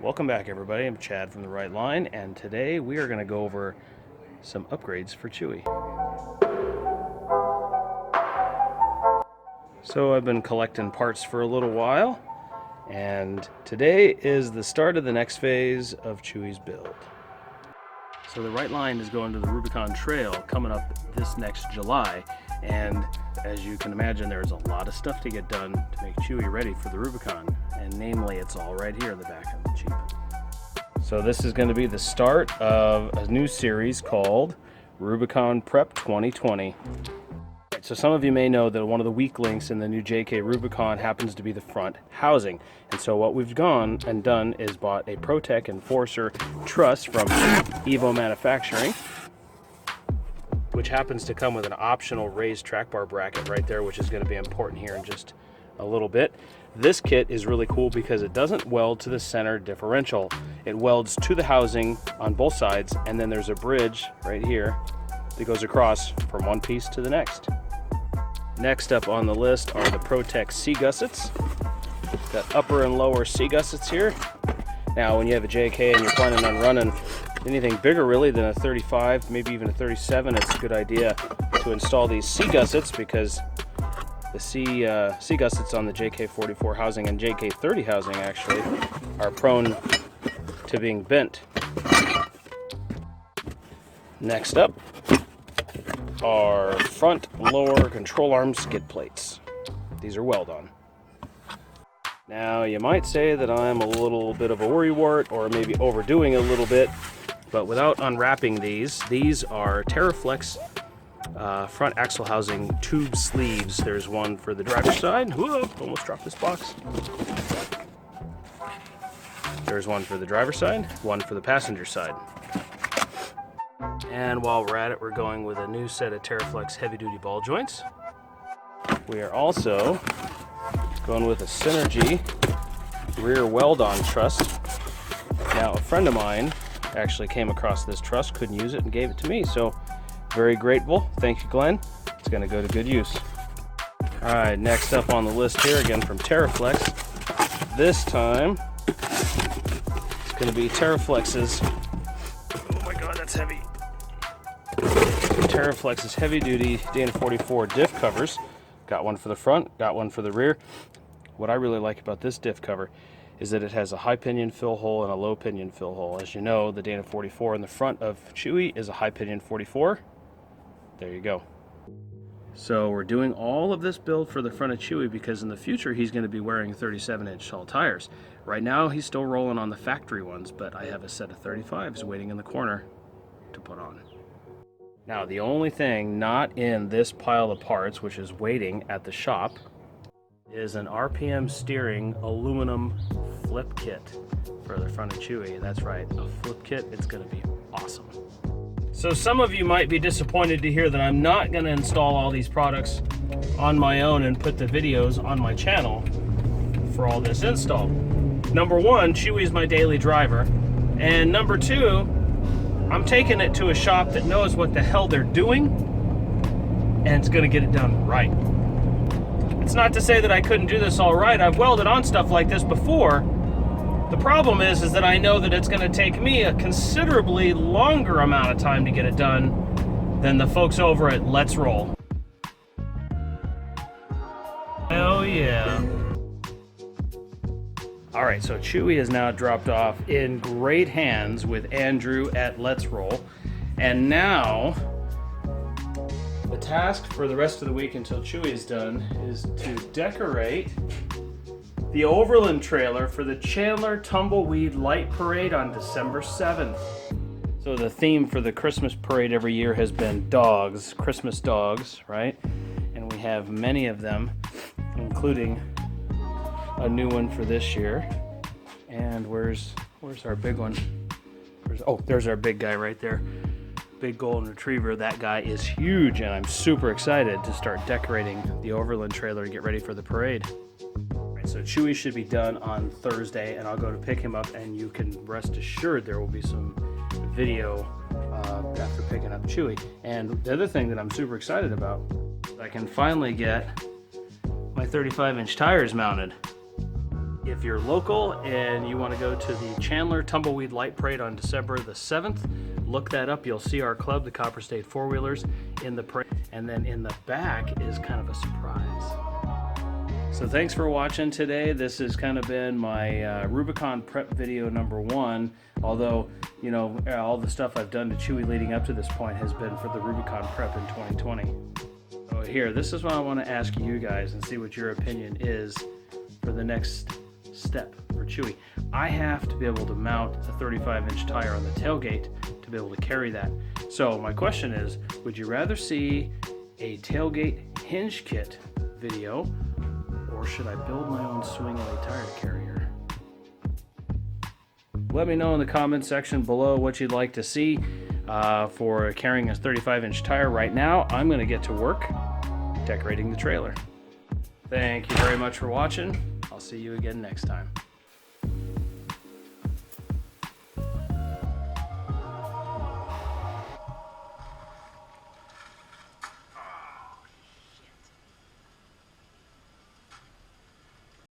Welcome back, everybody. I'm Chad from The Right Line, and today we are going to go over some upgrades for Chewy. So I've been collecting parts for a little while, and today is the start of the next phase of Chewy's build. So The Right Line is going to the Rubicon Trail coming up this next July, and as you can imagine, there's a lot of stuff to get done to make Chewy ready for the Rubicon, and namely it's all right here in the back of the Jeep. So this is going to be the start of a new series called Rubicon Prep 2020. So some of you may know that one of the weak links in the new JK Rubicon happens to be the front housing. And so what we've gone and done is bought a ProTech Enforcer truss from Evo Manufacturing, which happens to come with an optional raised track bar bracket right there, which is going to be important here in just a little bit. This kit is really cool because it doesn't weld to the center differential. It welds to the housing on both sides, and then there's a bridge right here that goes across from one piece to the next. Next up on the list are the ProTech C-gussets. Got upper and lower C-gussets here. Now when you have a JK and you're planning on running anything bigger really than a 35, maybe even a 37, it's a good idea to install these C-gussets because the C-gussets on the JK44 housing and JK30 housing actually are prone to being bent. Next up are front and lower control arm skid plates. These are weld-on. Now you might say that I'm a little bit of a worrywart or maybe overdoing a little bit, but without unwrapping these are TerraFlex front axle housing tube sleeves. There's one for the driver's side. Whoa, almost dropped this box. There's one for the driver's side, one for the passenger side. And while we're at it, we're going with a new set of TerraFlex heavy-duty ball joints. We are also going with a Synergy rear weld-on truss. Now, a friend of mine actually came across this truss, couldn't use it, and gave it to me. So, very grateful. Thank you, Glenn. It's going to go to good use. All right, next up on the list here, again from TerraFlex. This time, it's going to be TerraFlex's. Oh my God, that's heavy. TerraFlex's heavy-duty Dana 44 diff covers. Got one for the front, got one for the rear. What I really like about this diff cover is that it has a high pinion fill hole and a low pinion fill hole. As you know, the Dana 44 in the front of Chewy is a high pinion 44. There you go. So we're doing all of this build for the front of Chewy because in the future he's going to be wearing 37-inch tall tires. Right now he's still rolling on the factory ones, but I have a set of 35s waiting in the corner to put on. Now the only thing not in this pile of parts, which is waiting at the shop, is an RPM steering aluminum flip kit for the front of Chewy. That's right, a flip kit. It's going to be awesome. So some of you might be disappointed to hear that I'm not going to install all these products on my own and put the videos on my channel for all this install. Number one, Chewy is my daily driver, and number two, I'm taking it to a shop that knows what the hell they're doing and it's going to get it done right. It's not to say that I couldn't do this all right. I've welded on stuff like this before. The problem is that I know that it's going to take me a considerably longer amount of time to get it done than the folks over at Let's Roll. Hell yeah. All right, so Chewy is now dropped off in great hands with Andrew at Let's Roll. And now, the task for the rest of the week until Chewy is done is to decorate the Overland trailer for the Chandler Tumbleweed Light Parade on December 7th. So the theme for the Christmas parade every year has been dogs, Christmas dogs, right? And we have many of them, including a new one for this year. And where's our big one? There's our big guy right there. Big golden retriever. That guy is huge, and I'm super excited to start decorating the Overland trailer and get ready for the parade. So Chewy should be done on Thursday, and I'll go to pick him up, and you can rest assured there will be some video after picking up Chewy. And the other thing that I'm super excited about, I can finally get my 35-inch tires mounted. If you're local and you want to go to the Chandler Tumbleweed Light Parade on December the 7th, look that up. You'll see our club, the Copper State Four Wheelers, in the parade. And then in the back is kind of a surprise. So thanks for watching today. This has kind of been my Rubicon prep video number 1. Although, you know, all the stuff I've done to Chewy leading up to this point has been for the Rubicon prep in 2020. So here, this is what I want to ask you guys and see what your opinion is for the next step for Chewy. I have to be able to mount a 35-inch tire on the tailgate to be able to carry that. So my question is, would you rather see a tailgate hinge kit video, or should I build my own swing-away tire carrier? Let me know in the comment section below what you'd like to see for carrying a 35-inch tire. Right now, I'm going to get to work decorating the trailer. Thank you very much for watching. I'll see you again next time.